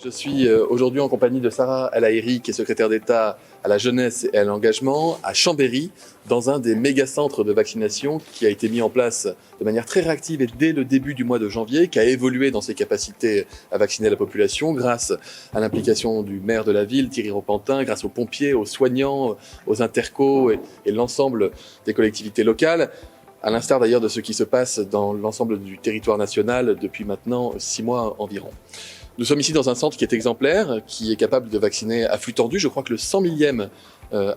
Je suis aujourd'hui en compagnie de Sarah El Haïry, qui est secrétaire d'État à la jeunesse et à l'engagement à Chambéry, dans un des méga-centres de vaccination qui a été mis en place de manière très réactive et dès le début du mois de janvier, qui a évolué dans ses capacités à vacciner la population grâce à l'implication du maire de la ville, Thierry Repentin, grâce aux pompiers, aux soignants, aux intercos et l'ensemble des collectivités locales, à l'instar d'ailleurs de ce qui se passe dans l'ensemble du territoire national depuis maintenant 6 mois environ. Nous sommes ici dans un centre qui est exemplaire, qui est capable de vacciner à flux tendu. Je crois que le 100 millième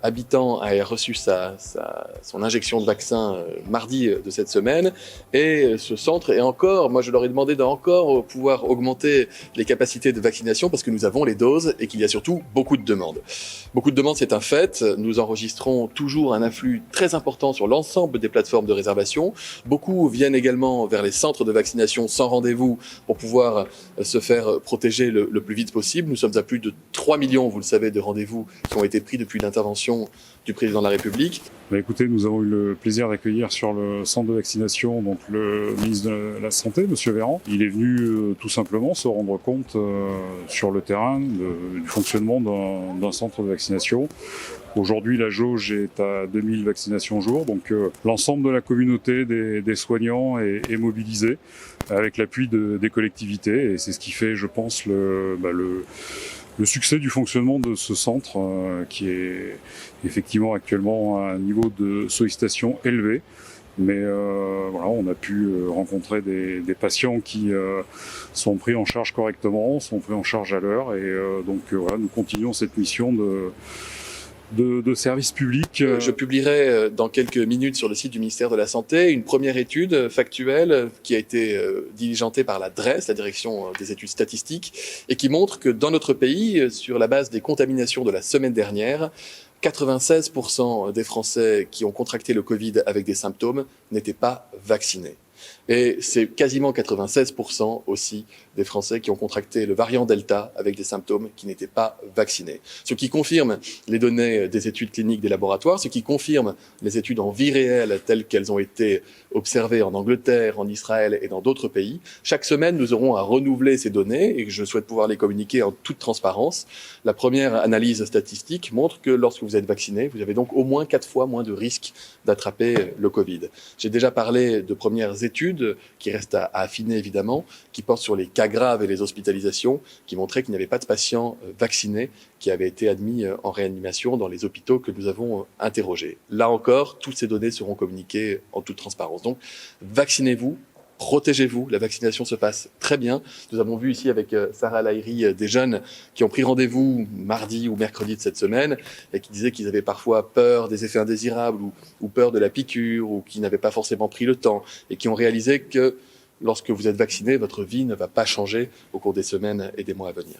habitant a reçu son injection de vaccin mardi de cette semaine. Et ce centre est encore, moi je leur ai demandé d'encore pouvoir augmenter les capacités de vaccination parce que nous avons les doses et qu'il y a surtout beaucoup de demandes. Beaucoup de demandes, c'est un fait. Nous enregistrons toujours un afflux très important sur l'ensemble des plateformes de réservation. Beaucoup viennent également vers les centres de vaccination sans rendez-vous pour pouvoir se faire protéger le plus vite possible. Nous sommes à plus de 3 millions, vous le savez, de rendez-vous qui ont été pris depuis l'intervention du président de la République. Écoutez, nous avons eu le plaisir d'accueillir sur le centre de vaccination donc le ministre de la Santé, M. Véran. Il est venu tout simplement se rendre compte sur le terrain du fonctionnement d'un centre de vaccination. Aujourd'hui, la jauge est à 2000 vaccinations jour, donc l'ensemble de la communauté des soignants est mobilisé avec l'appui des collectivités et c'est ce qui fait, je pense, le succès du fonctionnement de ce centre qui est effectivement actuellement à un niveau de sollicitation élevé. Mais voilà, on a pu rencontrer des patients qui sont pris en charge correctement, sont pris en charge à l'heure et donc voilà, nous continuons cette mission de service public. Je publierai dans quelques minutes sur le site du ministère de la Santé une première étude factuelle qui a été diligentée par la DRES, la Direction des études statistiques, et qui montre que dans notre pays, sur la base des contaminations de la semaine dernière, 96% des Français qui ont contracté le Covid avec des symptômes n'étaient pas vaccinés. Et c'est quasiment 96% aussi des Français qui ont contracté le variant Delta avec des symptômes qui n'étaient pas vaccinés. Ce qui confirme les données des études cliniques des laboratoires, ce qui confirme les études en vie réelle telles qu'elles ont été observées en Angleterre, en Israël et dans d'autres pays. Chaque semaine, nous aurons à renouveler ces données et je souhaite pouvoir les communiquer en toute transparence. La première analyse statistique montre que lorsque vous êtes vacciné, vous avez donc au moins 4 fois moins de risques d'attraper le Covid. J'ai déjà parlé de premières études qui restent à affiner évidemment, qui portent sur les cas graves et les hospitalisations, qui montraient qu'il n'y avait pas de patients vaccinés qui avaient été admis en réanimation dans les hôpitaux que nous avons interrogés. Là encore, toutes ces données seront communiquées en toute transparence. Donc, vaccinez-vous. Protégez-vous, la vaccination se passe très bien. Nous avons vu ici avec Sarah El Haïry des jeunes qui ont pris rendez-vous mardi ou mercredi de cette semaine et qui disaient qu'ils avaient parfois peur des effets indésirables ou peur de la piqûre ou qui n'avaient pas forcément pris le temps et qui ont réalisé que lorsque vous êtes vacciné, votre vie ne va pas changer au cours des semaines et des mois à venir.